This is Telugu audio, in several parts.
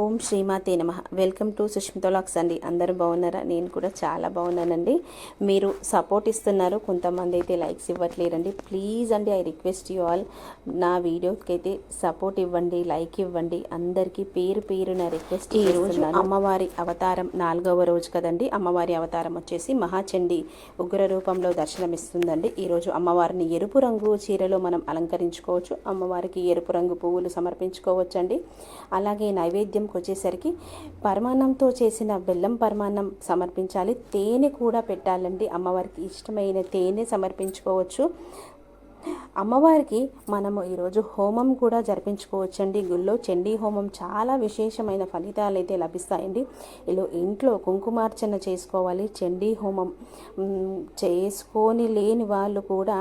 ఓం శ్రీమాతే నమః. వెల్కమ్ టు సుష్మిత వ్లాగ్స్ అండి. అందరూ బాగున్నారా? నేను కూడా చాలా బాగున్నానండి. మీరు సపోర్ట్ ఇస్తున్నారు, కొంతమంది అయితే లైక్స్ ఇవ్వట్లేరండి. ప్లీజ్ అండి, ఐ రిక్వెస్ట్ యూ ఆల్, నా వీడియోకి అయితే సపోర్ట్ ఇవ్వండి, లైక్ ఇవ్వండి. అందరికీ పేరు పేరు నా రిక్వెస్ట్. ఈరోజు అమ్మవారి అవతారం 4వ రోజు కదండి. అమ్మవారి అవతారం వచ్చేసి మహాచండి ఉగ్ర రూపంలో దర్శనమిస్తుందండి. ఈరోజు అమ్మవారిని ఎరుపు రంగు చీరలో మనం అలంకరించుకోవచ్చు. అమ్మవారికి ఎరుపు రంగు పువ్వులు సమర్పించుకోవచ్చండి. అలాగే నైవేద్యంకి వచ్చేసరికి పరమాన్నంతో చేసిన బెల్లం పరమాన్నం సమర్పించాలి. తేనె కూడా పెట్టాలండి. అమ్మవారికి ఇష్టమైన తేనె సమర్పించుకోవచ్చు. అమ్మవారికి మనము ఈరోజు హోమం కూడా జరిపించుకోవచ్చండి. గుళ్ళో చండీ హోమం చాలా విశేషమైన ఫలితాలు అయితే లభిస్తాయండి. ఇంట్లో కుంకుమార్చన చేసుకోవాలి. చండీ హోమం చేసుకొని లేని వాళ్ళు కూడా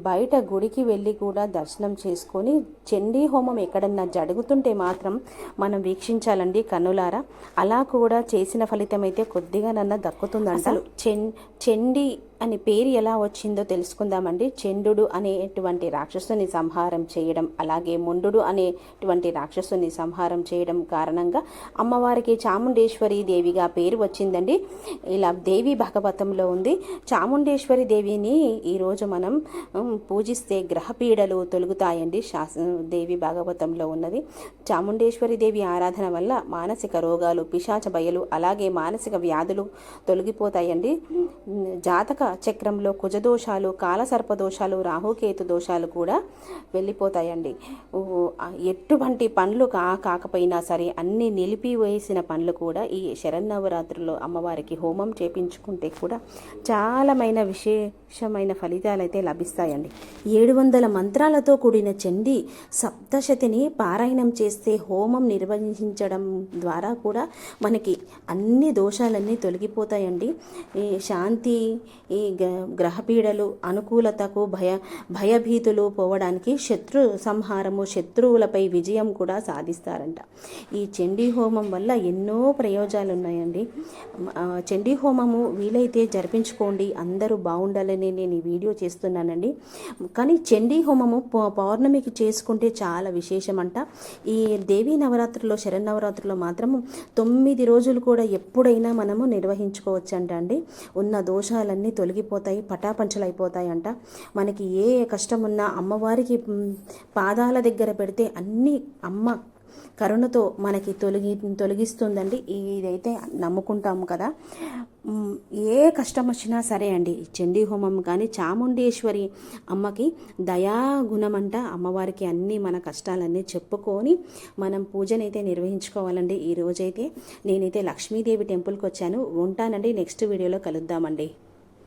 బయట గుడికి వెళ్ళి కూడా దర్శనం చేసుకొని చండీ హోమం ఎక్కడన్నా జరుగుతుంటే మాత్రం మనం వీక్షించాలండి కన్నులారా. అలా కూడా చేసిన ఫలితం అయితే కొద్దిగానన్నా దక్కుతుందంట. అసలు చండీ అని పేరు ఎలా వచ్చిందో తెలుసుకుందామండి. చండు అనేటువంటి రాక్షసుని సంహారం చేయడం, అలాగే ముండు అనేటువంటి రాక్షసుని సంహారం చేయడం కారణంగా అమ్మవారికి చాముండేశ్వరి దేవిగా పేరు వచ్చిందండి. ఇలా దేవి భాగవతంలో ఉంది. చాముండేశ్వరి దేవిని ఈరోజు మనం పూజిస్తే గ్రహపీడలు తొలుగుతాయండి. దేవి భాగవతంలో ఉన్నది. చాముండేశ్వరి దేవి ఆరాధన వల్ల మానసిక రోగాలు, పిశాచ భయలు, అలాగే మానసిక వ్యాధులు తొలగిపోతాయండి. జాతక చక్రంలో కుజదోషాలు, కాలసర్పదోషాలు, రాహుకేతు దోషాలు కూడా వెళ్ళిపోతాయండి. ఎటువంటి పనులు కాకపోయినా సరే అన్ని నిలిపివేసిన పనులు కూడా ఈ శరన్నవరాత్రుల్లో అమ్మవారికి హోమం చేపించుకుంటే కూడా చాలామైన విశేషమైన ఫలితాలు అయితే లభిస్తాయండి. 700 మంత్రాలతో కూడిన చండీ సప్తశతిని పారాయణం చేస్తే, హోమం నిర్వహించడం ద్వారా కూడా మనకి అన్ని దోషాలన్నీ తొలగిపోతాయండి. ఈ శాంతి, ఈ గ్రహపీడలు, అనుకూలతకు భయభీతులు పోవడానికి, శత్రు సంహారము, శత్రువులపై విజయం కూడా సాధిస్తారంట. ఈ చండీ హోమం వల్ల ఎన్నో ప్రయోజనాలు ఉన్నాయండి. చండీ హోమము వీలైతే జరిపించుకోండి. అందరూ బాగుండాలని నేను ఈ వీడియో చేస్తున్నానండి. కానీ చండీ హోమము పౌర్ణమికి చేసుకుంటే చాలా విశేషమంట. ఈ దేవీ నవరాత్రుల్లో, శరన్నవరాత్రుల్లో మాత్రము 9 రోజులు కూడా ఎప్పుడైనా మనము నిర్వహించుకోవచ్చంట అండి. ఉన్న దోషాలన్నీ తొలగిపోతాయి, పటాపంచలైపోతాయంట. మనకి ఏ కష్టం ఉన్నా అమ్మవారికి పాదాల దగ్గర పెడితే అన్నీ అమ్మ కరుణతో మనకి తొలగిస్తుందండి. ఇదైతే నమ్ముకుంటాము కదా. ఏ కష్టం వచ్చినా సరే అండి, చండీ హోమం కానీ చాముండేశ్వరి అమ్మకి దయాగుణమంట. అమ్మవారికి అన్నీ మన కష్టాలన్నీ చెప్పుకొని మనం పూజనైతే నిర్వహించుకోవాలండి. ఈ రోజైతే నేనైతే లక్ష్మీదేవి టెంపుల్కి వచ్చాను. ఉంటానండి. నెక్స్ట్ వీడియోలో కలుద్దామండి.